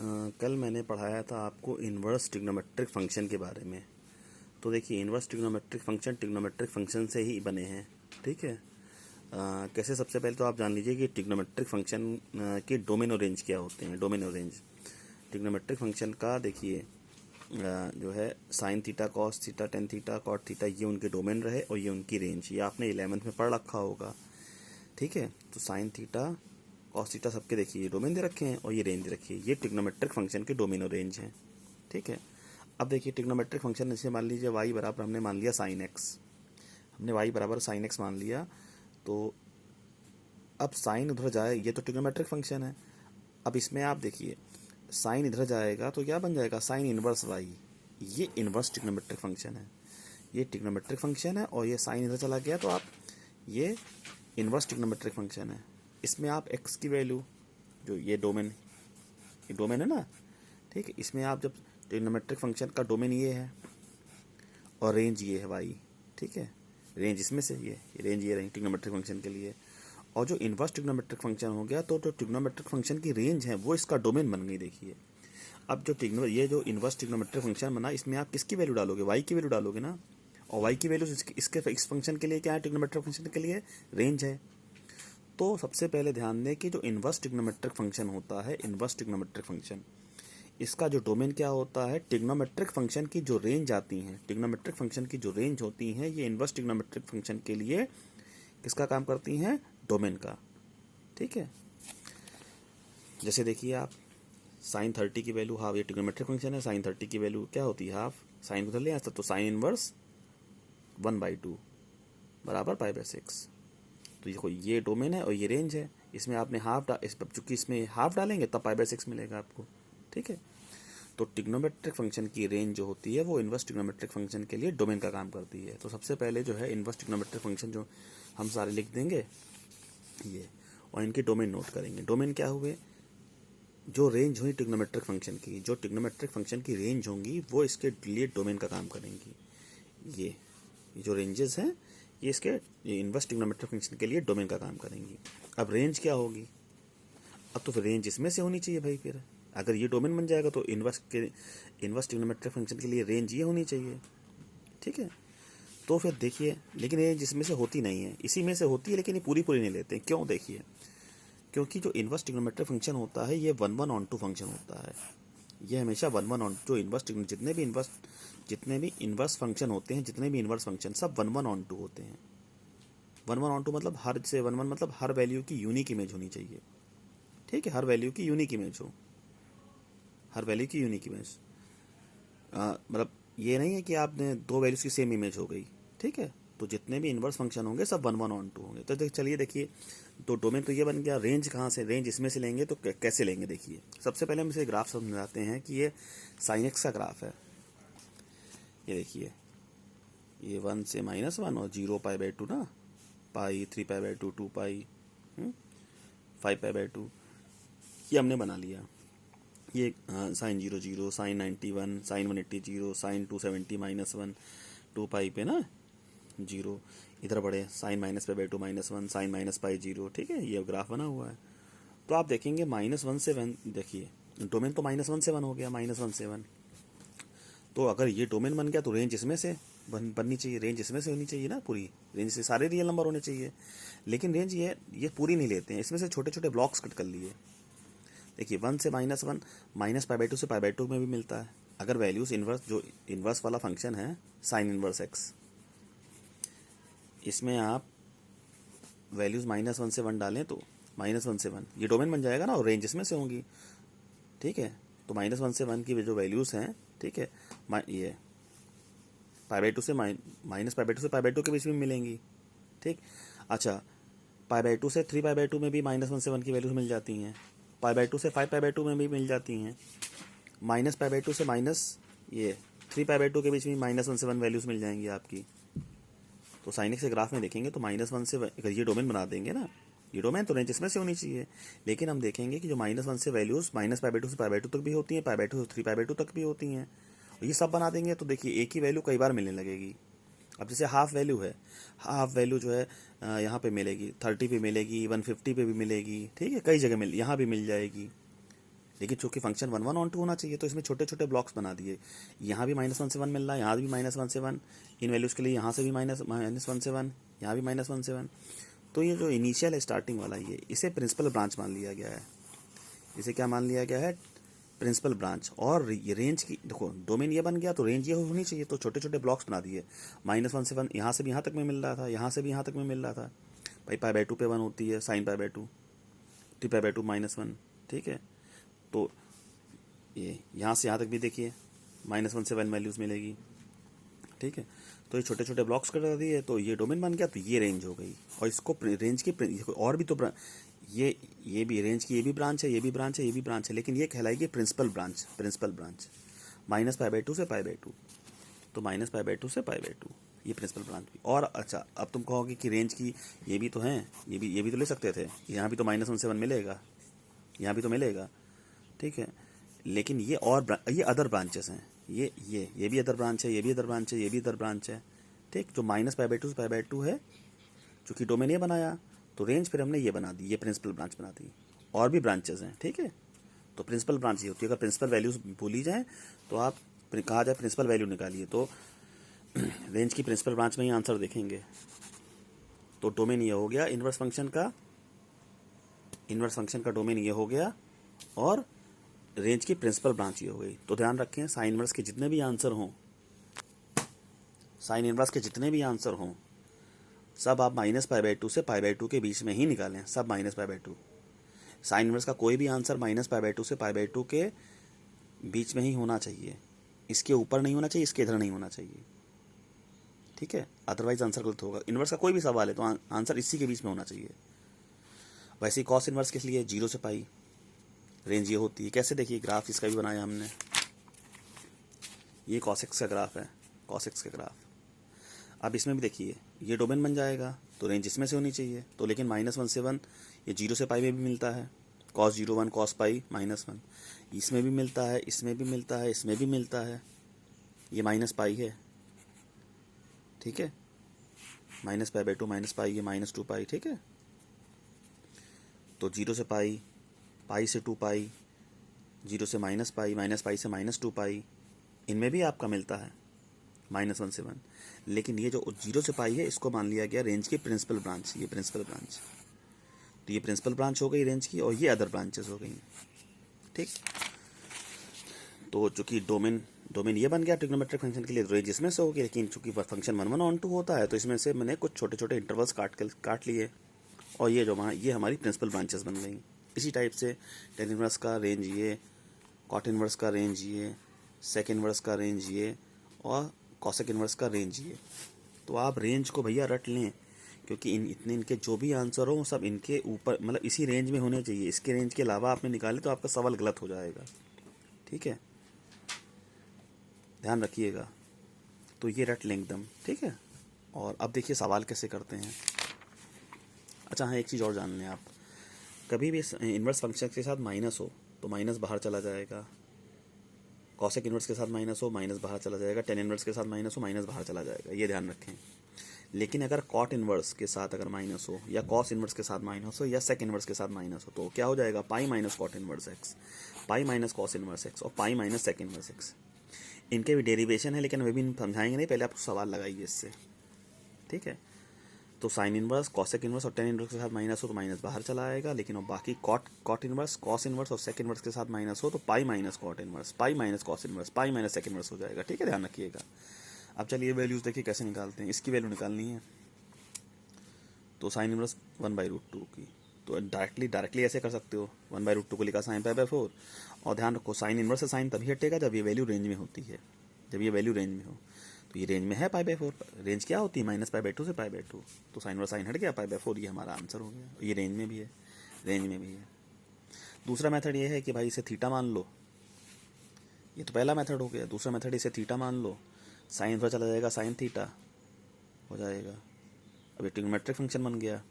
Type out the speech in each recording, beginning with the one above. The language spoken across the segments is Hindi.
कल मैंने पढ़ाया था आपको इन्वर्स ट्रिग्नोमेट्रिक फंक्शन के बारे में। तो देखिए, इन्वर्स ट्रिग्नोमेट्रिक फंक्शन से ही बने हैं। ठीक है। कैसे? सबसे पहले तो आप जान लीजिए कि ट्रिग्नोमेट्रिक फंक्शन के डोमेन और रेंज क्या होते हैं। डोमेन और रेंज ट्रिग्नोमेट्रिक फंक्शन का देखिए, जो है sine theta, cos theta, tan theta, cot theta, ये उनके डोमेन रहे और ये उनकी रेंज। ये आपने 11th में पढ़ रखा होगा। ठीक है। तो साइन थीटा, कॉस थीटा सबके देखिए ये डोमेन दे रखे हैं और ये रेंज दे रखी है। ये ट्रिग्नोमेट्रिक फंक्शन के डोमेन और रेंज हैं। ठीक है। अब देखिए, ट्रिग्नोमेट्रिक फंक्शन जैसे मान लीजिए y बराबर हमने मान लिया साइन एक्स। हमने y बराबर साइन एक्स मान लिया। तो अब साइन उधर जाए, ये तो ट्रिग्नोमेट्रिक फंक्शन है। अब इसमें आप देखिए, साइन इधर जाएगा तो क्या बन जाएगा? Sine inverse y। ये इनवर्स ट्रिग्नोमेट्रिक फंक्शन है। ये ट्रिग्नोमेट्रिक फंक्शन है और ये साइन इधर चला गया तो आप, ये इनवर्स ट्रिग्नोमेट्रिक फंक्शन है। इसमें आप x की वैल्यू, जो ये डोमेन है ना, ठीक है, इसमें आप जब ट्रिग्नोमेट्रिक फंक्शन का डोमेन ये है और रेंज ये है y। ठीक है। रेंज इसमें से ये रेंज ये रही ट्रिग्नोमेट्रिक फंक्शन के लिए। और जो इनवर्स ट्रिग्नोमेट्रिक फंक्शन हो गया तो जो ट्रिग्नोमेट्रिक फंक्शन की रेंज है वो इसका डोमेन बन गई। देखिए, अब ये जो इनवर्स ट्रिग्नोमेट्रिक फंक्शन बना, इसमें आप किसकी वैल्यू डालोगे? y की वैल्यू डालोगे ना। और y की वैल्यू इस फंक्शन के लिए क्या है? ट्रिग्नोमेट्रिक फंक्शन के लिए रेंज है। तो सबसे पहले ध्यान दें कि जो इनवर्स ट्रिग्नोमेट्रिक फंक्शन होता है, इनवर्स ट्रिग्नोमेट्रिक फंक्शन, इसका जो डोमेन क्या होता है? ट्रिग्नोमेट्रिक फंक्शन की जो रेंज आती हैं, ट्रिग्नोमेट्रिक फंक्शन की जो रेंज होती हैं, ये इनवर्स ट्रिग्नोमेट्रिक फंक्शन के लिए किसका काम करती हैं? डोमेन का। ठीक है। जैसे देखिए आप, साइन 30 की वैल्यू हाफ, ये ट्रिग्नोमेट्रिक फंक्शन है, साइन 30 की वैल्यू क्या होती है? हाफ। साइन को उधर ले आता तो साइन इनवर्स 1/2 बराबर π/6। तो ये डोमेन है और ये रेंज है। इसमें आपने हाफ चूंकि इसमें हाफ डालेंगे तब π/6 मिलेगा आपको। ठीक है। तो ट्रिग्नोमेट्रिक फंक्शन की रेंज जो होती है वो इनवर्स ट्रिग्नोमेट्रिक फंक्शन के लिए डोमेन का काम करती है। तो सबसे पहले जो है इनवर्स ट्रिग्नोमेट्रिक फंक्शन जो हम सारे लिख देंगे ये, और इनके डोमेन नोट करेंगे। डोमेन क्या हुए? जो रेंज हुई ट्रिग्नोमेट्रिक फंक्शन की, जो ट्रिग्नोमेट्रिक फंक्शन की रेंज होंगी वो इसके लिए डोमेन का काम करेंगी। ये जो रेंजेस हैं ये इसके इनवर्स ट्रिग्नोमेट्रिक फंक्शन के लिए डोमेन का काम करेंगी। अब रेंज क्या होगी? अब तो फिर रेंज इसमें से होनी चाहिए भाई। फिर अगर ये डोमेन बन जाएगा तो इनवर्स ट्रिग्नोमेट्रिक फंक्शन के लिए रेंज ये होनी चाहिए। ठीक है। तो फिर देखिए, लेकिन रेंज इसमें से होती नहीं है, इसी में से होती है, लेकिन ये पूरी नहीं लेते। क्यों? देखिए, क्योंकि जो इनवर्स ट्रिग्नोमेट्रिक फंक्शन होता है ये 1/1 फंक्शन होता है। ये हमेशा 1/1 जो जितने भी इनवर्स फंक्शन होते हैं, जितने भी इनवर्स फंक्शन सब 1/1 होते हैं। 1/1 मतलब हर से 1/1 मतलब हर वैल्यू की यूनिक इमेज होनी चाहिए। ठीक है। हर वैल्यू की यूनिक इमेज हो, हर वैल्यू की यूनिक इमेज। मतलब ये नहीं है कि आपने दो वैल्यूज की सेम इमेज हो गई। ठीक है। तो जितने भी इनवर्स फंक्शन होंगे सब 1/1 होंगे। तो चलिए देखिए, तो डोमेन तो ये बन गया। रेंज कहाँ से? रेंज इसमें से लेंगे तो कैसे लेंगे? देखिए, सबसे पहले हम इसे ग्राफ समझाते हैं कि ये साइन एक्स का ग्राफ है। ये देखिए, ये 1 से -1 और 0 π/2 ना, पाई 3 π/2 2 पाई 5 π/2, ये हमने बना लिया। ये साइन 0 0, साइन 91, साइन 180 0, साइन 270 -1 2 पाई पे ना 0, इधर बढ़े साइन -π/2 -1, साइन -π0। ठीक है। ये ग्राफ बना हुआ है। तो आप देखेंगे -1 से 1, देखिए डोमेन तो -1 से 1 हो गया, -1 से 1। तो अगर ये डोमेन बन गया तो रेंज इसमें से बननी चाहिए, रेंज इसमें से होनी चाहिए ना। पूरी रेंज से सारे रियल नंबर होने चाहिए, लेकिन रेंज ये पूरी नहीं लेते हैं, इसमें से छोटे छोटे ब्लॉक्स कट कर लिए। देखिए, 1 से -1 -π/2 से π/2 में भी मिलता है। अगर वैल्यूज इनवर्स, जो इनवर्स वाला फंक्शन है साइन इनवर्स एक्स, इसमें आप वैल्यूज -1 से 1 डालें तो -1 से 1 ये डोमेन बन जाएगा ना, और रेंज इसमें से होंगी। ठीक है। तो -1 से 1 की जो वैल्यूज हैं, ठीक है, ये π/2 से π/2 के बीच में मिलेंगी। ठीक। अच्छा, π/2 से 3 π/2 में भी -1 से 1 की वैल्यूज मिल जाती हैं। π/2 से 5 π/2 में भी मिल जाती हैं। -π/2 से ये 3 π/2 के बीच में -1 से 1 वैल्यूज मिल जाएंगी आपकी। तो साइन एक्स के ग्राफ में देखेंगे तो -1 से अगर ये डोमेन बना देंगे ना, ये डोमेन तो रेंज इसमें से होनी चाहिए, लेकिन हम देखेंगे कि जो -1 से वैल्यूज -π/2 से π/2 तक भी होती हैं, π/2 से 3 π/2 तक भी होती हैं, और ये सब बना देंगे तो देखिए एक ही वैल्यू कई बार मिलने लगेगी। अब जैसे हाफ वैल्यू है, हाफ वैल्यू जो है यहाँ पे मिलेगी, 30 पे मिलेगी, 150 पे भी मिलेगी। ठीक है। कई जगह यहाँ भी मिल जाएगी। लेकिन चूंकि फंक्शन 1 1 ऑन 2 होना चाहिए तो इसमें छोटे छोटे ब्लॉक्स बना दिए। यहाँ भी -1 से 1 मिल रहा है, यहाँ भी -1 से 1, इन वैल्यूज़ के लिए यहाँ से भी -1 से 1, यहाँ भी -1 से 1। तो ये जो इनिशियल है स्टार्टिंग वाला, ये इसे प्रिंसिपल ब्रांच मान लिया गया है। इसे क्या मान लिया गया है? Principal branch. और ये रेंज की देखो, डोमेन ये बन गया तो रेंज ये होनी चाहिए, तो छोटे छोटे ब्लॉक्स बना दिए। -1 से 1 यहाँ से भी यहाँ तक में मिल रहा था, यहाँ से भी यहाँ तक में मिल रहा था। भाई π/2 पे 1 होती है, sin π/2, t/2 -1, ठीक है। तो ये यहाँ से यहाँ तक भी देखिए -1 से 1 वैल्यूज़ मिलेगी, ठीक है। तो ये छोटे छोटे ब्लॉक्स कर दिए तो ये डोमेन बन गया, तो ये रेंज हो गई। और इसको रेंज की और भी तो ये भी रेंज की, ये भी ब्रांच है, ये भी ब्रांच है, ये भी ब्रांच है, लेकिन ये कहलाएगी प्रिंसिपल ब्रांच। प्रिंसिपल ब्रांच -π/2 से π/2, तो -π/2 से π/2 ये प्रिंसिपल ब्रांच भी। और अच्छा, अब तुम कहोगे कि रेंज की ये भी तो हैं, ये भी तो ले सकते थे, यहाँ भी तो -1 से 1 मिलेगा, यहाँ भी तो मिलेगा, ठीक है। लेकिन ये ये अदर ब्रांचेस हैं, ये भी अदर ब्रांच है, ये भी अदर ब्रांच है, ये भी अदर ब्रांच है, ठीक। जो -π/2 से π/2 है, चूँकि डोमेन ये बनाया तो रेंज फिर हमने ये बना दी, ये प्रिंसिपल ब्रांच बना दी। और भी ब्रांचेस हैं, ठीक है। तो प्रिंसिपल ब्रांच ये होती है। अगर प्रिंसिपल वैल्यूज भूली जाए तो आप कहा जाए प्रिंसिपल वैल्यू निकालिए, तो रेंज की प्रिंसिपल ब्रांच में ही आंसर देखेंगे। तो डोमेन ये हो गया इनवर्स फंक्शन का डोमेन ये हो गया, और रेंज की प्रिंसिपल ब्रांच ये हो गई। तो ध्यान रखें, साइन इनवर्स के जितने भी आंसर हों, सब आप -π/2 से π/2 के बीच में ही निकालें, सब -π/2। साइन इनवर्स का कोई भी आंसर -π/2 से π/2 के बीच में ही होना चाहिए, इसके ऊपर नहीं होना चाहिए, इसके इधर नहीं होना चाहिए, ठीक है। अदरवाइज आंसर गलत होगा। इनवर्स का कोई भी सवाल है तो आंसर इसी के बीच में होना चाहिए। वैसे ही कॉस इनवर्स के लिए 0 से पाई रेंज ये होती है। कैसे? देखिए, ग्राफ इसका भी बनाया हमने, ये cos x का ग्राफ है, cos x का ग्राफ। अब इसमें भी देखिए, ये डोमेन बन जाएगा तो रेंज इसमें से होनी चाहिए। तो लेकिन -1 से 1 ये 0 से पाई में भी मिलता है, cos 0 1 cos पाई -1, इसमें भी मिलता है, इसमें भी मिलता है, इसमें भी मिलता है, ये -π है, ठीक है। -π/2 -π, ये -2π, ठीक है। तो 0 से पाई, पाई से 2π, 0 से -π, -π से -2π, इनमें भी आपका मिलता है -1 से 1। लेकिन ये जो 0 से पाई है, इसको मान लिया गया रेंज की प्रिंसिपल ब्रांच, ये प्रिंसिपल ब्रांच। तो ये प्रिंसिपल ब्रांच हो गई रेंज की, और ये अदर ब्रांचेस हो गई, ठीक। तो चूंकि डोमेन ये बन गया ट्रिग्नोमेट्रिक फंक्शन के लिए, रेंज इसमें से होगी। लेकिन चूंकि फंक्शन 1 1/2 होता है तो इसमें से मैंने कुछ छोटे छोटे इंटरवल्स काट लिए, और ये हमारी प्रिंसिपल ब्रांचेस बन गई। इसी टाइप से टेन इनवर्स का रेंज ये, कॉट इनवर्स का रेंज ये, सेक इनवर्स का रेंज ये, और कॉसेक इनवर्स का रेंज ये। तो आप रेंज को भैया रट लें, क्योंकि इनके जो भी आंसर हो सब इनके ऊपर, मतलब इसी रेंज में होने चाहिए। इसके रेंज के अलावा आपने निकाले तो आपका सवाल गलत हो जाएगा, ठीक है, ध्यान रखिएगा। तो ये रट लें एकदम, ठीक है। और अब देखिए सवाल कैसे करते हैं। अच्छा हाँ, एक चीज़ और जान लें आप, कभी भी इनवर्स फंक्शन के साथ माइनस हो तो माइनस बाहर चला जाएगा, कॉसेक इनवर्स के साथ माइनस हो माइनस बाहर चला जाएगा, टेन इनवर्स के साथ माइनस हो माइनस बाहर चला जाएगा, ये ध्यान रखें। लेकिन अगर कॉट इनवर्स के साथ अगर माइनस हो, या कॉस इनवर्स के साथ माइनस हो, या सेक इनवर्स के साथ माइनस हो, तो क्या हो जाएगा? Pi minus cot inverse x, pi minus cos inverse x, और pi minus sec inverse x. इनके भी डेरिवेशन है, लेकिन वे भी समझाएंगे नहीं, पहले आप सवाल लगाइए इससे, ठीक है। तो साइन इनवर्स, कॉसेक इनवर्स और टेन इनवर्स के साथ माइनस हो तो माइनस बाहर चला आएगा। लेकिन और बाकी कॉट इनवर्स, कॉस इनवर्स और सेक इनवर्स के साथ माइनस हो तो pi minus cot inverse, pi minus cos inverse, pi minus sec inverse हो जाएगा, ठीक है, ध्यान रखिएगा। अब चलिए वैल्यूज़ देखिए कैसे निकालते हैं। इसकी वैल्यू निकालनी है तो साइन इनवर्स 1/√2 की, तो डायरेक्टली ऐसे कर सकते हो, 1/√2 को लिखा sin π/4। और ध्यान रखो, साइन इनवर्स से साइन तभी हटेगा जब ये वैल्यू रेंज में होती है, जब ये वैल्यू रेंज में हो। तो ये रेंज में है π/4, रेंज क्या होती है? -π/2 से π/2, तो साइन इनवर्स साइन हट गया, π/4 ये हमारा आंसर हो गया। ये रेंज में भी है, रेंज में भी है। दूसरा मेथड ये है कि भाई इसे थीटा मान लो, ये तो पहला मेथड हो गया। दूसरा मेथड इसे थीटा मान लो, साइन इनवर्स चला जाएगा, साइन थीटा हो जाएगा। अब ये ट्रिग्नोमेट्रिक फंक्शन बन गया,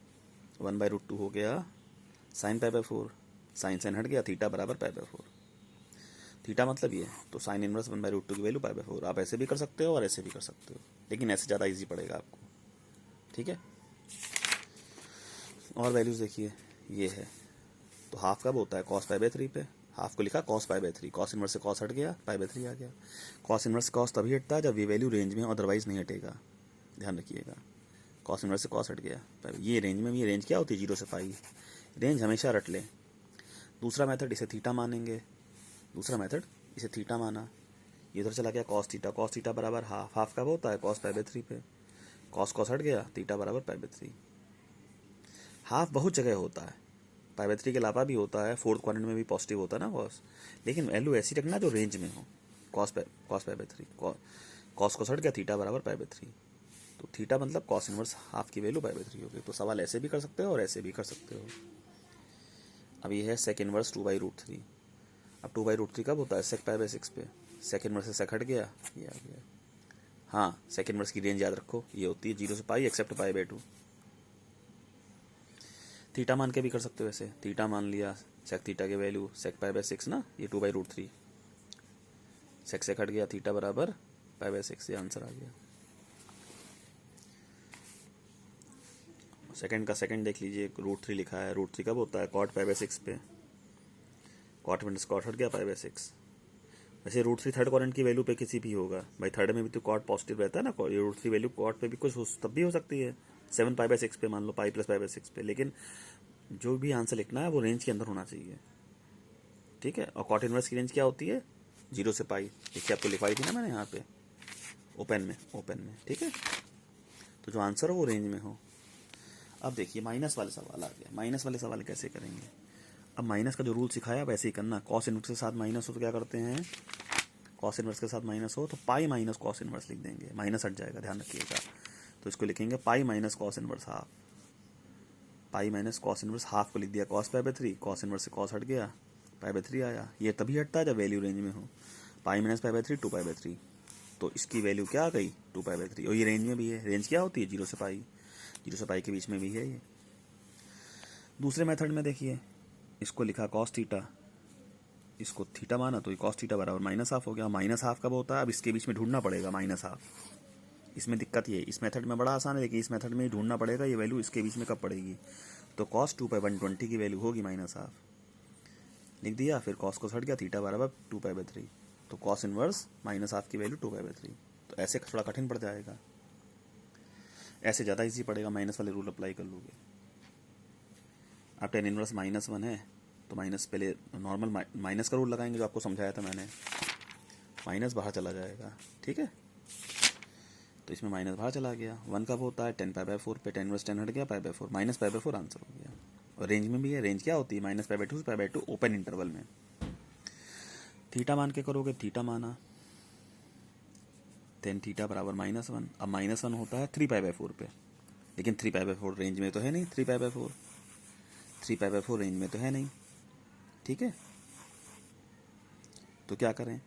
1/√2 हो गया sin π/4, साइन हट गया, थीटा बराबर π/4। थीटा मतलब ये, तो साइन इनवर्स 1/√2 की वैल्यू π/4। आप ऐसे भी कर सकते हो और ऐसे भी कर सकते हो, लेकिन ऐसे ज़्यादा इजी पड़ेगा आपको, ठीक है। और वैल्यूज़ देखिए, ये है तो हाफ कब होता है? cos π/3 पे, हाफ को लिखा cos pi by 3, cos inverse से कॉस हट गया, पाई बाई 3 आ गया। कॉस इनवर्स से कॉस तभी हटता है जब ये वैल्यू रेंज में, अदरवाइज नहीं हटेगा, ध्यान रखिएगा। कॉस इनवर्स से कॉस हट गया, ये रेंज में, ये रेंज क्या होती है 0 से पाई, रेंज हमेशा रट लें। दूसरा मेथड इसे थीटा मानेंगे, दूसरा मेथड इसे थीटा माना, ये इधर चला गया कॉस थीटा बराबर हाफ, हाफ कब होता है कॉस पाई बाई 3 पे, कॉस कॉस हट गया, थीटा बराबर पाई बाई 3। हाफ बहुत जगह होता है, पाई बाई 3 के अलावा भी होता है, फोर्थ क्वाड्रेंट में भी पॉजिटिव होता है ना कॉस, लेकिन वैल्यू ऐसी रखना जो रेंज में हो, cos pi by 3, cos cos हट गया, थीटा बराबर पाई बाई 3, तो थीटा मतलब कॉस इनवर्स हाफ की वैल्यू पाई बाई 3 होगी। तो सवाल ऐसे भी कर सकते हो और ऐसे भी कर सकते हो। अब ये है सेक इनवर्स 2/√3। अब 2/√3 कब होता है, सेक पाई बाई 6 पे, सेक इनवर्स से सेक हट गया, ये आ गया। हाँ, सेक इनवर्स की रेंज याद रखो, ये होती है 0 से पाई एक्सेप्ट पाई बाई 2। थीटा मान के भी कर सकते हो वैसे, थीटा मान लिया, सेक थीटा की वैल्यू सेक पाई बाई 6 ना, ये 2/√3, सेक से हट गया, थीटा बराबर पाई बाई 6, ये आंसर आ गया। सेकंड का सेकंड देख लीजिए, √3 लिखा है, √3 कब होता है, कॉट पाई बाई 6 पे, कॉट माइनस कॉट हट गया पाई बाई 6। वैसे √3 थर्ड क्वाड्रेंट की वैल्यू पे किसी भी होगा भाई, थर्ड में भी तो कॉट पॉजिटिव रहता है ना, ये √3 वैल्यू कॉट पे भी कुछ तब भी हो सकती है, 7 पाई बाई 6 पे मान लो, पाई प्लस पाई बाई 6 पे, लेकिन जो भी आंसर लिखना है वो रेंज के अंदर होना चाहिए, ठीक है। और कॉट इनवर्स की रेंज क्या होती है, 0 से पाई, देखिए आपको लिखवाई थी ना मैंने यहाँ पे ओपन में, ठीक है। तो जो आंसर हो वो रेंज में हो। अब देखिए माइनस वाले सवाल आ गया, माइनस वाले सवाल कैसे करेंगे। अब माइनस का जो रूल सिखाया वैसे ही करना, कॉस इनवर्स के साथ माइनस हो तो क्या करते हैं, कॉस इनवर्स के साथ माइनस हो तो पाई माइनस कॉस इनवर्स लिख देंगे, माइनस हट जाएगा, ध्यान रखिएगा। तो इसको लिखेंगे पाई माइनस कॉस इनवर्स हाफ, पाई माइनस कॉस इनवर्स हाफ को लिख दिया cos pi by 3, cos inverse से कॉस हट गया, पाई बाई 3 आया। ये तभी हटता है जब वैल्यू रेंज में हो, pi minus pi by 3 2 pi by 3, तो इसकी वैल्यू क्या आ गई 2 पाई बाई 3, और ये रेंज में भी है, रेंज क्या होती है 0 से पाई, 0 से पाई के बीच में भी है ये। दूसरे मेथड में देखिए, इसको लिखा कॉस थीटा, इसको थीटा माना तो ये कॉस थीटा बराबर माइनस हाफ हो गया। माइनस हाफ कब होता है, अब इसके बीच में ढूंढना पड़ेगा माइनस हाफ, इसमें दिक्कत ये है, इस मेथड में बड़ा आसान है, लेकिन इस मेथड में ही ढूंढना पड़ेगा ये वैल्यू इसके बीच में कब पड़ेगी। तो कॉस 2 पाई 120 की वैल्यू होगी माइनस हाफ, लिख दिया, फिर कॉस को हट गया, थीटा बराबर 2 पाई बाई 3, तो कॉस इनवर्स माइनस हाफ की वैल्यू 2 पाई बाई 3। तो ऐसे थोड़ा कठिन पड़ जाएगा, ऐसे ज़्यादा इजी पड़ेगा, माइनस वाले रूल अप्लाई कर लोगे। अब टेन इनवर्स -1 है तो माइनस पहले नॉर्मल माइनस का रूल लगाएंगे जो आपको समझाया था मैंने, माइनस बाहर चला जाएगा, ठीक है। तो इसमें माइनस बाहर चला गया, 1 कब होता है 10 पाई बाई 4 पे, 10 इनवर्स 10 हट गया, pi by 4, minus pi by 4 answer हो गया। और रेंज में भी है, रेंज क्या होती है माइनस पाई बाई 2 से पाई बाई 2 ओपन इंटरवल में। थीटा मान के करोगे, थीटा माना, टेन थीटा बराबर -1, अब -1 होता है 3 पाई बाई 4 पे, लेकिन 3 पाई बाई 4 रेंज में तो है नहीं, 3 pi by 4, 3 pi by 4 range में तो है नहीं, ठीक है। तो क्या करें,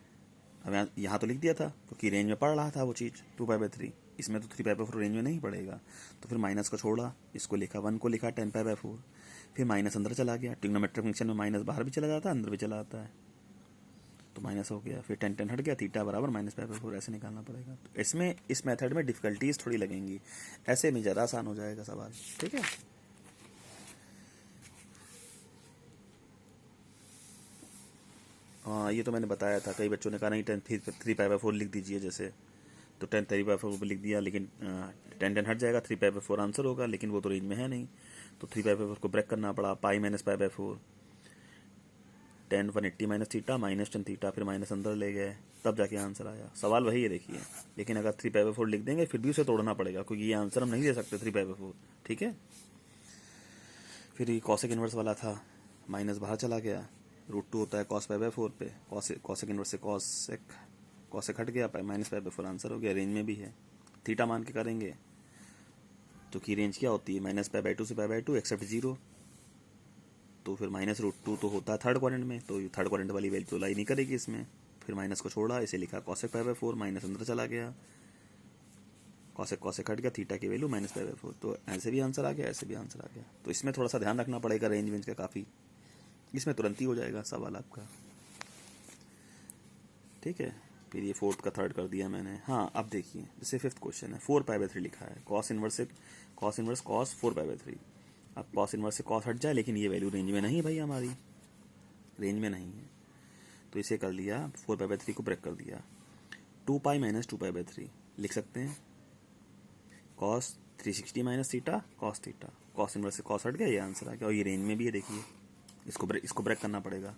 अब यहाँ तो लिख दिया था क्योंकि रेंज में पढ़ रहा था वो चीज़ 2 पाई बाई 3, इसमें तो 3 पाई बाई 4 रेंज में नहीं पड़ेगा, तो फिर माइनस को छोड़ा, इसको लिखा 1 को लिखा 10 पाई बाई 4, फिर माइनस अंदर चला गया, ट्रिग्नोमेट्रिक फंक्शन में माइनस बाहर भी चला जाता है अंदर भी चला आता है, तो माइनस हो गया, फिर 10 10 हट गया, थीटा बराबर माइनस पाई बाई 4, ऐसे निकालना पड़ेगा। तो इसमें इस मेथड में डिफिकल्टीज थोड़ी लगेंगी, ऐसे में ज़्यादा आसान हो जाएगा सवाल, ठीक है। हाँ ये तो मैंने बताया था, कई बच्चों ने कहा नहीं 3 पाई बाई 4 लिख दीजिए जैसे, तो 10 3 पाई 4 लिख दिया, लेकिन 10 10 हट जाएगा, 3 पाई बाई 4 आंसर होगा, लेकिन वो तो रेंज में है नहीं, तो 3 पाई बाई 4 को ब्रेक करना पड़ा, pi minus pi by 4, 10 180 minus theta minus 10 theta, फिर माइनस अंदर ले गए, तब जाके आंसर आया। सवाल वही है देखिए, लेकिन अगर 3 पाई बाई 4 लिख देंगे फिर भी उसे तोड़ना पड़ेगा, क्योंकि ये आंसर हम नहीं दे सकते 3 पाई बाई 4, ठीक है। फिर ये कॉसेक इनवर्स वाला था, माइनस बाहर चला गया, √2 होता है कॉस पाई बाई 4 पे, कॉसेक इनवर्स से कॉसेक हट गया, माइनस पाई बाई 4 आंसर हो गया, रेंज में भी है। थीटा मान के करेंगे तो की रेंज क्या होती है माइनस पाई बाई 2 से पाई बाई 2 एक्सेप्ट 0, तो फिर -√2 तो होता है थर्ड क्वाड्रेंट में, तो थर्ड क्वाड्रेंट वाली वैल्यू तो लाई नहीं करेगी इसमें, फिर माइनस को छोड़ा, इसे लिखा कॉसेक पाई बाई 4, माइनस अंदर चला गया, कॉसेक हट गया, थीटा की वैल्यू माइनस पाई बाई 4, तो ऐसे भी आंसर आ गया, ऐसे भी आंसर आ गया। तो इसमें थोड़ा सा ध्यान रखना पड़ेगा रेंज का काफ़ी, इसमें तुरंत ही हो जाएगा सवाल आपका, ठीक है। फिर ये फोर्थ का थर्ड कर दिया मैंने। हाँ अब देखिए जैसे फिफ्थ क्वेश्चन है, 4 पाई बाई 3 लिखा है, cos inverse cos 4 pi by 3, अब कॉस इनवर्स से कॉस हट जाए, लेकिन ये वैल्यू रेंज में नहीं भाई, हमारी रेंज में नहीं है, तो इसे कर लिया, 4 पाई/3 को ब्रेक कर दिया। 2 पाई माइनस 2 पाई/3 लिख सकते हैं, cos 360 minus theta cos theta, cos inverse से कॉस हट गया, ये आंसर आ गया। और ये रेंज में भी है, देखिए इसको ब्रेक करना पड़ेगा।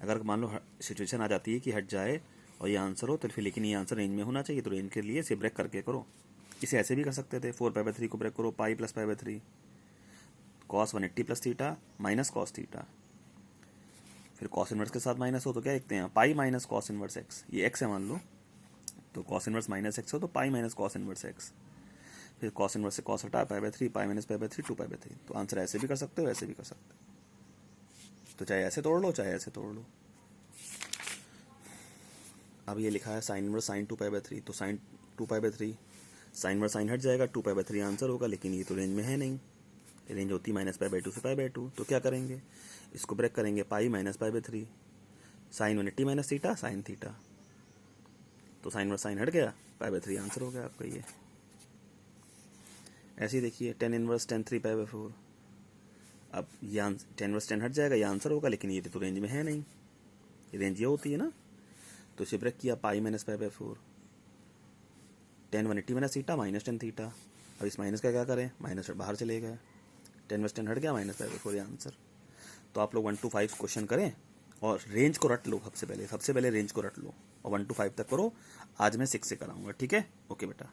अगर मान लो सिचुएशन आ जाती है कि हट जाए और ये आंसर हो तो फिर, लेकिन ये आंसर रेंज में होना चाहिए, तो रेंज के लिए इसे ब्रेक करके करो। इसे ऐसे भी कर सकते थे, 4 पाई/3 को ब्रेक करो, पाई प्लस पाई/3, cos 180 plus theta minus cos theta, फिर कॉस इनवर्स के साथ माइनस हो तो क्या लिखते हैं, pi minus cos inverse x, ये एक्स है मान लो, तो कॉस इनवर्स माइनस एक्स हो तो pi minus cos inverse x, फिर कॉस इनवर्स से कॉस हटा, पाई/3, पाई माइनस पाई/3, 2 पाई/3। तो आंसर ऐसे भी कर सकते हो, ऐसे भी कर सकते हो, तो चाहे ऐसे तोड़ लो चाहे ऐसे तोड़ लो। अब ये लिखा है साइन इनवर्स साइन 2 पाई/3, तो साइन 2 पाई/3, साइन इनवर्स साइन हट जाएगा, 2 पाई/3 आंसर होगा, लेकिन ये तो रेंज में है नहीं, रेंज होती माइनस पाई/2 से पाई/2। तो क्या करेंगे, इसको ब्रेक करेंगे, पाई माइनस पाई/3, sine 180 minus theta sine theta, तो साइन इनवर्स साइन हट गया, पाई/3 आंसर हो गया आपका ये। ऐसे ही देखिए टेन इनवर्स टेन 3 पाई/4, अब ये 10 इनवर्स 10 हट जाएगा, ये आंसर होगा, लेकिन ये तो रेंज में है नहीं, ये रेंज ये होती है ना, तो इसे ब्रेक किया, पाई माइनस पाई/4, tan 180 minus theta minus tan theta. अब इस माइनस का क्या करें, माइनस बाहर चले गए, 10 हट गया, माइनस पाई/4 ये आंसर। तो आप लोग 1 to 5 क्वेश्चन करें और रेंज को रट लो, सबसे पहले रेंज को रट लो और 1 to 5 तक करो। आज मैं 6 से कराऊंगा, ठीक है, ओके बेटा।